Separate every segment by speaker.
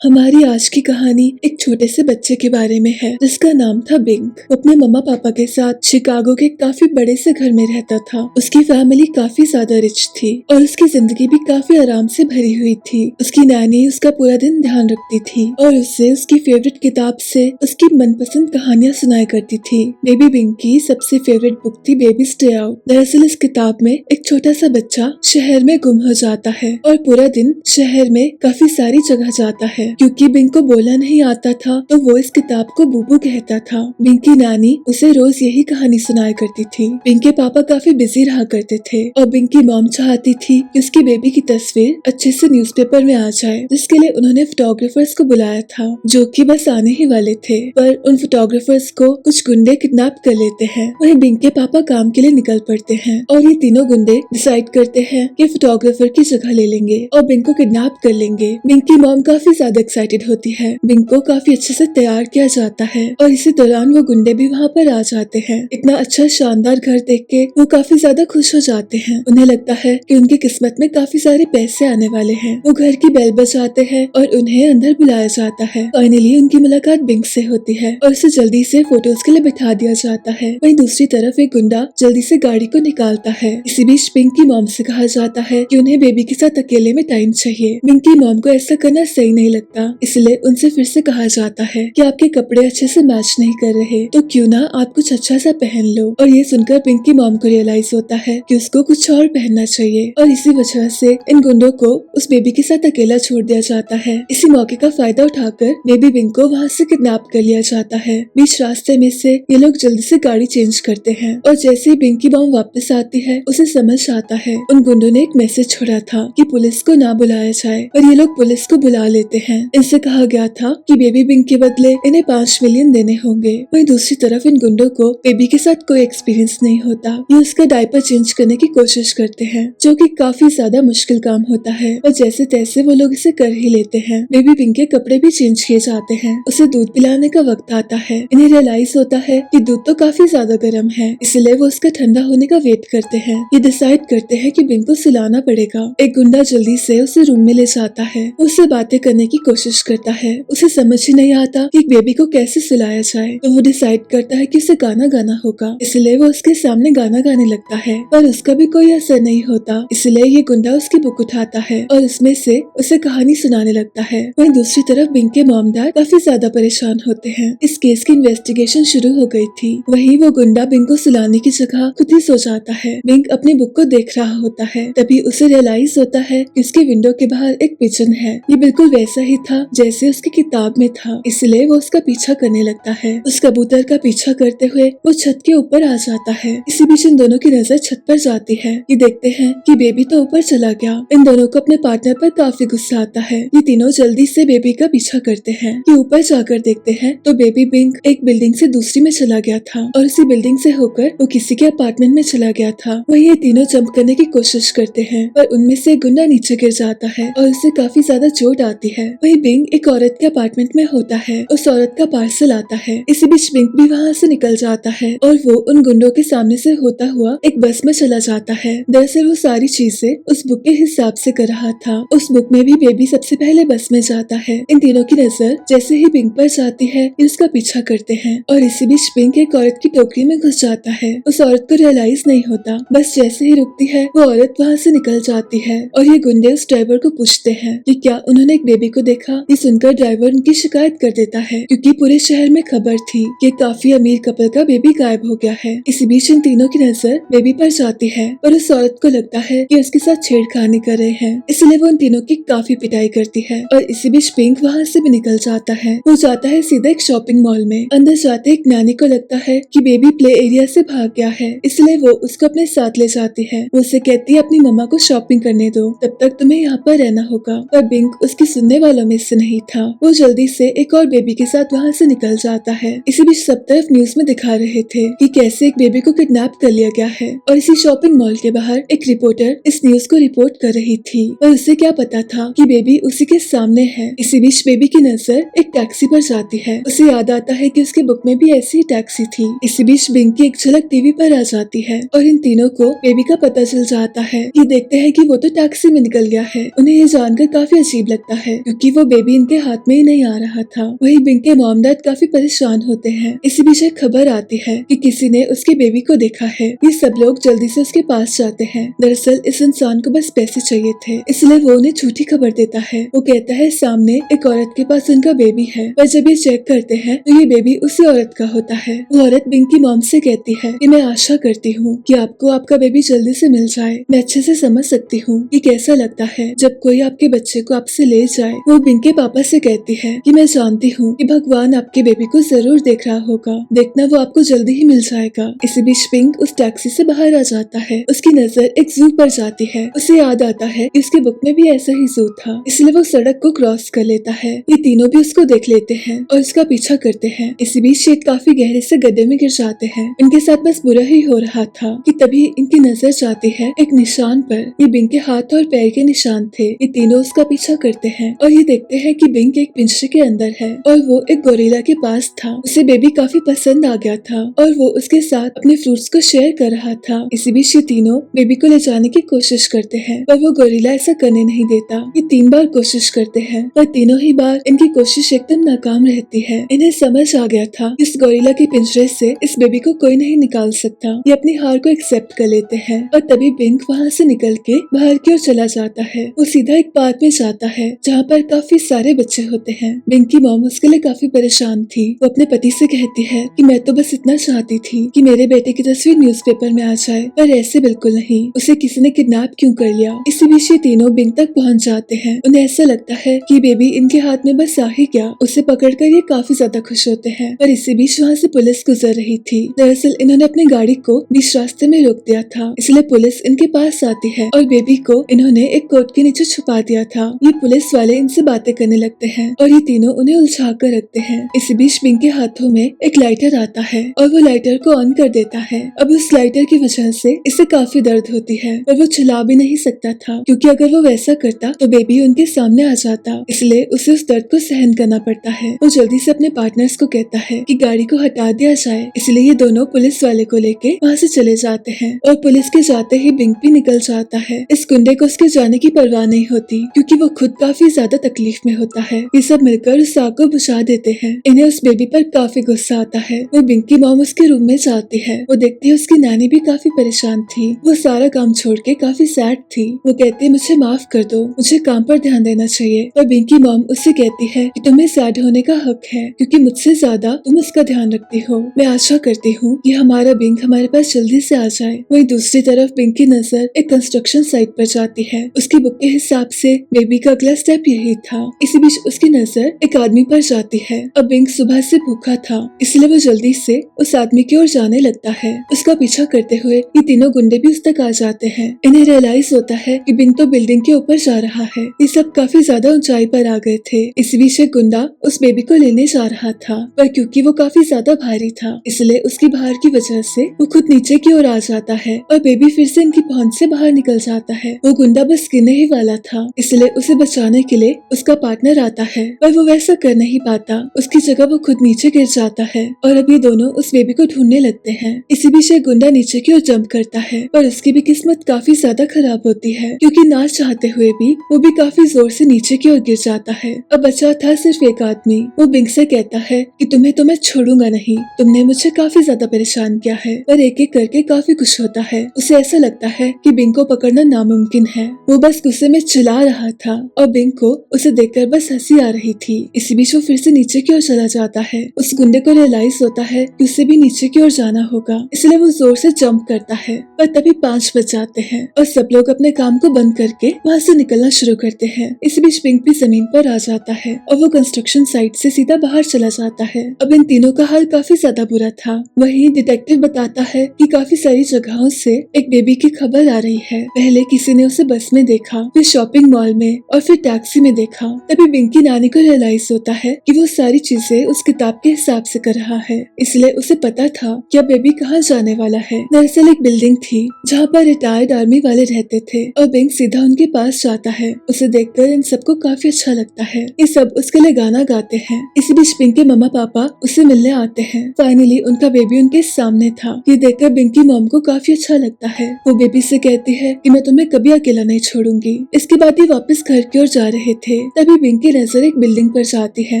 Speaker 1: हमारी आज की कहानी एक छोटे से बच्चे के बारे में है जिसका नाम था बिंक। वो अपने मम्मा पापा के साथ शिकागो के काफी बड़े से घर में रहता था। उसकी फैमिली काफी ज्यादा रिच थी और उसकी जिंदगी भी काफी आराम से भरी हुई थी। उसकी नानी उसका पूरा दिन ध्यान रखती थी और उससे उसकी फेवरेट किताब से उसकी मनपसंद कहानियां सुनाया करती थी। बेबी बिंक की सबसे फेवरेट बुक थी बेबी स्टे आउट। दरअसल इस किताब में एक छोटा सा बच्चा शहर में गुम हो जाता है और पूरा दिन शहर में काफी सारी जगह जाता है। क्योंकि बिंक को बोलना नहीं आता था तो वो इस किताब को बूबू कहता था। बिंक की नानी उसे रोज यही कहानी सुनाया करती थी। बिंक के पापा काफी बिजी रहा करते थे और बिंक की मॉम चाहती थी कि उसकी बेबी की तस्वीर अच्छे से न्यूज़पेपर में आ जाए, जिसके लिए उन्होंने फोटोग्राफर्स को बुलाया था जो कि बस आने ही वाले थे। पर उन फोटोग्राफर्स को कुछ गुंडे किडनैप कर लेते हैं। वहीं बिंक के पापा काम के लिए निकल पड़ते हैं और ये तीनों गुंडे डिसाइड करते हैं कि फोटोग्राफर की जगह ले लेंगे और बिंक को किडनैप कर लेंगे। बिंक की मॉम काफी ज्यादा एक्साइटेड होती है। बिंक को काफी अच्छे से तैयार किया जाता है और इसी दौरान वो गुंडे भी वहाँ पर आ जाते हैं। इतना अच्छा शानदार घर देख के वो काफी ज्यादा खुश हो जाते हैं। उन्हें लगता है कि उनकी किस्मत में काफी सारे पैसे आने वाले हैं। वो घर की बेल बजाते हैं और उन्हें अंदर बुलाया जाता है। फाइनली उनकी मुलाकात बिंक से होती है और उसे जल्दी से फोटोज के लिए बिठा दिया जाता है। वहीं दूसरी तरफ एक गुंडा जल्दी से गाड़ी को निकालता है। इसी बीच बिंक की मॉम से कहा जाता है कि उन्हें बेबी के साथ अकेले में टाइम चाहिए। बिंक की मॉम को ऐसा करना सही नहीं लगता, इसलिए उनसे फिर से कहा जाता है कि आपके कपड़े अच्छे से मैच नहीं कर रहे, तो क्यों ना आप कुछ अच्छा सा पहन लो। और ये सुनकर बिंक की मॉम को रियलाइज होता है कि उसको कुछ और पहनना चाहिए और इसी वजह से इन गुंडों को उस बेबी के साथ अकेला छोड़ दिया जाता है। इसी मौके का फायदा उठाकर बेबी बिंक को वहाँ से किडनैप कर लिया जाता है। बीच रास्ते में से ये लोग जल्दी से गाड़ी चेंज करते हैं और जैसे ही बिंक की मॉम वापस आती है उसे समझ आता है उन गुंडों ने एक मैसेज छोड़ा था कि पुलिस को ना बुलाया जाए, और ये लोग पुलिस को बुला लेते हैं। इनसे कहा गया था कि बेबी बिंक के बदले इन्हें 5 मिलियन देने होंगे। वहीं दूसरी तरफ इन गुंडों को बेबी के साथ कोई एक्सपीरियंस नहीं होता। ये उसका डायपर चेंज करने की कोशिश करते हैं जो कि काफी ज्यादा मुश्किल काम होता है और जैसे तैसे वो लोग इसे कर ही लेते हैं। बेबी बिंक के कपड़े भी चेंज किए जाते हैं। उसे दूध पिलाने का वक्त आता है। इन्हें रियलाइज होता है कि दूध तो काफी ज्यादा गर्म है, इसलिए वो उसका ठंडा होने का वेट करते हैं। ये डिसाइड करते हैं कि बिंक को सुलाना पड़ेगा। एक गुंडा जल्दी से उसे रूम में ले जाता है। उससे बातें करने की कोशिश करता है। उसे समझ ही नहीं आता कि बेबी को कैसे सुलाया जाए, तो वो डिसाइड करता है कि उसे गाना गाना होगा, इसलिए वो उसके सामने गाना गाने लगता है। पर उसका भी कोई असर नहीं होता, इसलिए ये गुंडा उसकी बुक उठाता है और उसमें से उसे कहानी सुनाने लगता है। वहीं दूसरी तरफ बिंक के मॉम डैड काफी ज्यादा परेशान होते हैं। इस केस की इन्वेस्टिगेशन शुरू हो गई थी। वहीं वो गुंडा बिंक को सुलाने की जगह खुद ही सो जाता है। बिंक अपनी बुक को देख रहा होता है, तभी उसे रियलाइज होता है कि उसके विंडो के बाहर एक पिजन है। ये बिल्कुल वैसा ही था जैसे उसकी किताब में था, इसलिए वो उसका पीछा करने लगता है। उस कबूतर का पीछा करते हुए वो छत के ऊपर आ जाता है। इसी बीच इन दोनों की नजर छत पर जाती है। ये देखते हैं कि बेबी तो ऊपर चला गया। इन दोनों को अपने पार्टनर पर काफी गुस्सा आता है। ये तीनों जल्दी से बेबी का पीछा करते हैं। ये ऊपर जाकर देखते हैं तो बेबी बिंक एक बिल्डिंग से दूसरी में चला गया था और उसी बिल्डिंग से होकर वो किसी के अपार्टमेंट में चला गया था। वही ये तीनों जंप करने की कोशिश करते हैं, पर उनमें से एक गुंडा नीचे गिर जाता है और उसे काफी ज्यादा चोट आती है। वही बिंक एक औरत के अपार्टमेंट में होता है। उस औरत का पार्सल आता है। इसी बीच बिंक भी वहाँ से निकल जाता है और वो उन गुंडों के सामने से होता हुआ एक बस में चला जाता है। दरअसल वो सारी चीजें उस बुक के हिसाब से कर रहा था। उस बुक में भी बेबी सबसे पहले बस में जाता है। इन तीनों की नजर जैसे ही बिंक पर जाती है ये उसका पीछा करते हैं और इसी बीच बिंक एक औरत की टोकरी में घुस जाता है। उस औरत को रियलाइज नहीं होता, बस जैसे ही रुकती है वो औरत वहाँ से निकल जाती है और ये गुंडे उस ड्राइवर को पूछते हैं कि क्या उन्होंने एक बेबी को देखा। ये सुनकर ड्राइवर उनकी शिकायत कर देता है क्योंकि पूरे शहर में खबर थी कि काफी अमीर कपल का बेबी गायब हो गया है। इसी बीच इन तीनों की नजर बेबी पर जाती है और उस औरत को लगता है कि उसके साथ छेड़खानी कर रहे हैं, इसलिए वो उन तीनों की काफी पिटाई करती है। और इसी बीच पिंक वहाँ से भी निकल जाता है। वो जाता है सीधा एक शॉपिंग मॉल में। अंदर जाते एक नानी को लगता है कि बेबी प्ले एरिया से भाग गया है, इसलिए वो उसको अपने साथ ले जाती है। वो उसे कहती है अपनी मम्मा को शॉपिंग करने दो, तब तक तुम्हें यहाँ पर रहना होगा। पर बिंक उसकी सुनने वालों में से नहीं था। वो जल्दी से एक और बेबी के साथ वहाँ से निकल जाता है। इसी बीच सब तरफ न्यूज में दिखा रहे थे कि कैसे एक बेबी को किडनैप कर लिया गया है और इसी शॉपिंग मॉल के बाहर एक रिपोर्टर इस न्यूज को रिपोर्ट कर रही थी। पर उसे क्या पता था कि बेबी उसी के सामने है। इसी बीच बेबी की नजर एक टैक्सी पर जाती है। उसे याद आता है कि उसकी बुक में भी ऐसी ही टैक्सी थी। इसी बीच बिंक की एक झलक टीवी पर आ जाती है और इन तीनों को बेबी का पता चल जाता है। ये देखते हैं कि वो तो टैक्सी में निकल गया है। उन्हें ये जानकर काफी अजीब लगता है क्योंकि वो बेबी इनके हाथ में ही नहीं आ रहा था। वहीं बिंग के मॉम डैड काफी परेशान होते हैं। इसी बीच एक खबर आती है कि किसी ने उसके बेबी को देखा है। ये सब लोग जल्दी से उसके पास जाते हैं। दरअसल इस इंसान को बस पैसे चाहिए थे, इसलिए वो उन्हें झूठी खबर देता है। वो कहता है सामने एक औरत के पास उनका बेबी है, पर जब ये चेक करते हैं तो ये बेबी उसी औरत का होता है। वो औरत बिंग की मॉम से कहती है कि मैं आशा करती हूँ कि आपको आपका बेबी जल्दी से मिल जाए। मैं अच्छे से समझ सकती हूँ कि कैसा लगता है जब कोई आपके बच्चे को आपसे ले जाए। वो बिंग के पापा से कहती है कि मैं जानती हूँ कि भगवान आपके बेबी को जरूर देख रहा होगा, देखना वो आपको जल्दी ही मिल जाएगा। इसी बीच बिंग उस टैक्सी से बाहर आ जाता है। उसकी नजर एक जू पर जाती है। उसे याद आता है कि उसके बुक में भी ऐसा ही जू था, इसलिए वो सड़क को क्रॉस कर लेता है। ये तीनों भी उसको देख लेते हैं और उसका पीछा करते हैं। इसी बीच शेख काफी गहरे से गड्ढे में गिर जाते हैं। इनके साथ बस बुरा ही हो रहा था कि तभी इनकी नजर जाती है एक निशान पर। ये बिंग के हाथ और पैर के निशान थे। ये तीनों उसका पीछा करते हैं और ये देखते हैं कि बिंग एक पिंजरे के अंदर है और वो एक गोरिल्ला के पास था। उसे बेबी काफी पसंद आ गया था और वो उसके साथ अपने फ्रूट्स को शेयर कर रहा था। इसी बीच ये तीनों बेबी को ले जाने की कोशिश करते हैं, पर वो गोरिल्ला ऐसा करने नहीं देता। ये 3 बार कोशिश करते हैं, पर तीनों ही बार इनकी कोशिश एकदम नाकाम रहती है। इन्हें समझ आ गया था इस गोरिल्ला के पिंजरे से इस बेबी को कोई नहीं निकाल सकता। ये अपनी हार को एक्सेप्ट कर लेते हैं और तभी बिंग वहाँ से निकल के बाहर की ओर चला जाता है। वो सीधा एक पार्क में जाता है जहाँ पर काफी सारे बच्चे होते हैं। बिंग की मॉम उसके लिए काफी परेशान थी। वो अपने पति से कहती है कि मैं तो बस इतना चाहती थी कि मेरे बेटे की तस्वीर न्यूज़पेपर में आ जाए, पर ऐसे बिल्कुल नहीं। उसे किसी ने किडनैप क्यों कर लिया। इसी बीच ये तीनों बिंग तक पहुँच जाते हैं। उन्हें ऐसा लगता है कि बेबी इनके हाथ में बस आ ही गया। उसे पकड़कर ये काफी ज्यादा खुश होते हैं, पर इसी बीच वहाँ से पुलिस गुजर रही थी। दरअसल इन्होंने अपनी गाड़ी को बीच रास्ते में रोक दिया था, इसलिए पुलिस इनके पास आती है और बेबी को इन्होंने एक कोट के नीचे छुपा दिया था। ये पुलिस वाले इनसे बातें करने लगते हैं और ये तीनों उन्हें उलझा कर रखते हैं। इसी बीच बिंग के हाथों में एक लाइटर आता है और वो लाइटर को ऑन कर देता है। अब उस लाइटर की वजह से इसे काफी दर्द होती है, पर वो चिल्ला भी नहीं सकता था, क्योंकि अगर वो वैसा करता तो बेबी उनके सामने आ जाता। इसलिए उसे उस दर्द को सहन करना पड़ता है। वो जल्दी से अपने पार्टनर्स को कहता है कि गाड़ी को हटा दिया जाए। इसलिए ये दोनों पुलिस वाले को लेके वहाँ से चले जाते हैं और पुलिस के जाते ही बिंग भी निकल जाता है। इस गुंडे को उसके जाने की परवाह नहीं होती, क्योंकि वो खुद काफी ज्यादा तकलीफ में होता है। ये सब मिलकर उस आग को बुझा देते हैं। इन्हें उस बेबी पर काफी गुस्सा आता है। वो बिंग की मॉम उसके रूम में जाती है। वो देखती है उसकी नानी भी काफी परेशान थी। वो सारा काम छोड़ के काफी सैड थी। वो कहती है मुझे माफ कर दो, मुझे काम पर ध्यान देना चाहिए। पर बिंग की मॉम उससे कहती है कि तुम्हें सैड होने का हक है, क्योंकि मुझसे ज्यादा तुम उसका ध्यान रखती हो। मैं आशा करती हूँ कि हमारा बिंग हमारे पास जल्दी से आ जाए। वहीं दूसरी तरफ बिंग की नजर एक कंस्ट्रक्शन साइट पर जाती है। उसकी बुक के हिसाब से बेबी का अगला स्टेप यही था। इसी बीच उसकी नजर एक आदमी पर जाती है। अब बिंग सुबह से भूखा था, इसलिए वो जल्दी से उस आदमी की ओर जाने लगता है। उसका पीछा करते हुए ये तीनों गुंडे भी उस तक आ जाते हैं। इन्हें रियलाइज होता है कि बिंग तो बिल्डिंग के ऊपर जा रहा है। ये सब काफी ज्यादा ऊंचाई पर आ गए थे। इस बीच एक गुंडा उस बेबी को लेने जा रहा था, पर क्योंकि वो काफी ज्यादा भारी था, इसलिए उसकी भार की वजह से वो खुद नीचे की ओर आ जाता है और बेबी फिर से इनकी पहुंच से बाहर निकल जाता है। वो गुंडा बस गिरने ही वाला था, इसलिए उसे बचाने के लिए उसका पार्टनर आता है, पर वो वैसा कर नहीं पाता। उसकी जगह वो खुद नीचे गिर जाता है और अब ये दोनों उस बेबी को ढूंढने लगते हैं। इसी बीच एक गुंडा नीचे की ओर जंप करता है, पर उसकी भी किस्मत काफी ज्यादा खराब होती है, क्योंकि ना चाहते हुए भी वो भी काफी जोर से नीचे की ओर गिर जाता है। अब बचा था सिर्फ एक आदमी। वो बिंग से कहता है कि तुम्हें तो मैं छोड़ूंगा नहीं, तुमने मुझे काफी ज्यादा परेशान किया है। पर एक एक करके काफी खुश होता है। उसे ऐसा लगता है कि बिंग को पकड़ना नामुमकिन है। वो बस गुस्से में चिल्ला रहा था और बिंग को उसे देखकर बस हंसी आ रही थी। इसी बीच वो फिर से नीचे की ओर चला जाता है। उस गुंडे को रियलाइज होता है कि उसे भी नीचे की ओर जाना होगा, इसलिए वो जोर से जंप करता है। पर तभी 5 बज जाते हैं और सब लोग अपने काम को बंद करके वहाँ से निकलना शुरू करते हैं। इस बीच बिंग भी जमीन पर आ जाता है और वो कंस्ट्रक्शन साइट से सीधा बाहर चला जाता है। अब इन तीनों का हाल काफी ज्यादा बुरा था। वहीं डिटेक्टिव बताता है कि काफी सारी जगहों से एक बेबी की खबर आ रही है। पहले किसी ने उसे बस में देखा, फिर शॉपिंग मॉल में और फिर टैक्सी में देखा। तभी बिंग की नानी को रियलाइज होता है कि वो सारी चीजें उस किताब के हिसाब से कर रहा है, इसलिए उसे पता था कि अब बेबी कहाँ जाने वाला है। दरअसल एक बिल्डिंग थी जहाँ पर रिटायर्ड आर्मी वाले रहते थे और बिंग सीधा उनके पास जाता है। उसे देखकर इन सबको काफी अच्छा लगता है। ये सब उसके लिए गाना गाते हैं। इसी बीच बिंग के मम्मा पापा उसे मिलने आते हैं। फाइनली उनका बेबी उनके सामने था। ये देखकर बिंग की मॉम को काफी अच्छा लगता है। वो बेबी से कहती है कि मैं तुम्हें कभी अकेला नहीं छोड़ूंगी। इसके बाद ये वापस घर की ओर जा रहे थे थे तभी बिंग की नजर एक बिल्डिंग पर जाती है।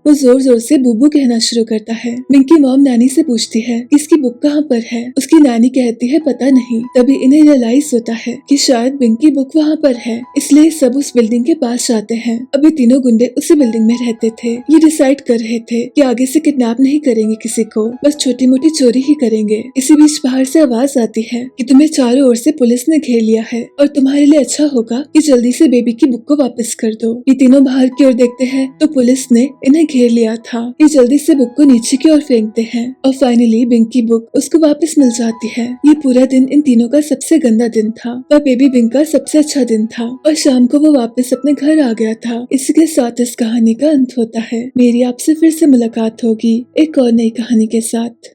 Speaker 1: वो जोर जोर से बुबू कहना शुरू करता है। बिंग की मॉम नानी से पूछती है कि इसकी बुक कहाँ पर है। उसकी नानी कहती है पता नहीं। तभी इन्हें रियलाइज होता है कि शायद बिंग की बुक वहाँ पर है, इसलिए सब उस बिल्डिंग के पास जाते हैं। अभी तीनों गुंडे उसी बिल्डिंग में रहते थे। ये डिसाइड कर रहे थे कि आगे से किडनैप नहीं करेंगे किसी को, बस छोटी मोटी चोरी ही करेंगे। इसी बीच बाहर से आवाज आती है कि तुम्हें चारों ओर से पुलिस ने घेर लिया है और तुम्हारे लिए अच्छा होगा कि जल्दी से बेबी की बुक को वापस कर दो। ये तीनों बाहर की ओर देखते हैं तो पुलिस ने इन्हें घेर लिया था। ये जल्दी से बुक को नीचे की ओर फेंकते हैं और फाइनली बिंग की बुक उसको वापस मिल जाती है। ये पूरा दिन इन तीनों का सबसे गंदा दिन था। वह बेबी बिंग का सबसे अच्छा दिन था और शाम को वो वापस अपने घर आ गया था। इसी के साथ इस कहानी का अंत होता है। मेरी आपसे फिर से मुलाकात होगी एक और नई कहानी के साथ।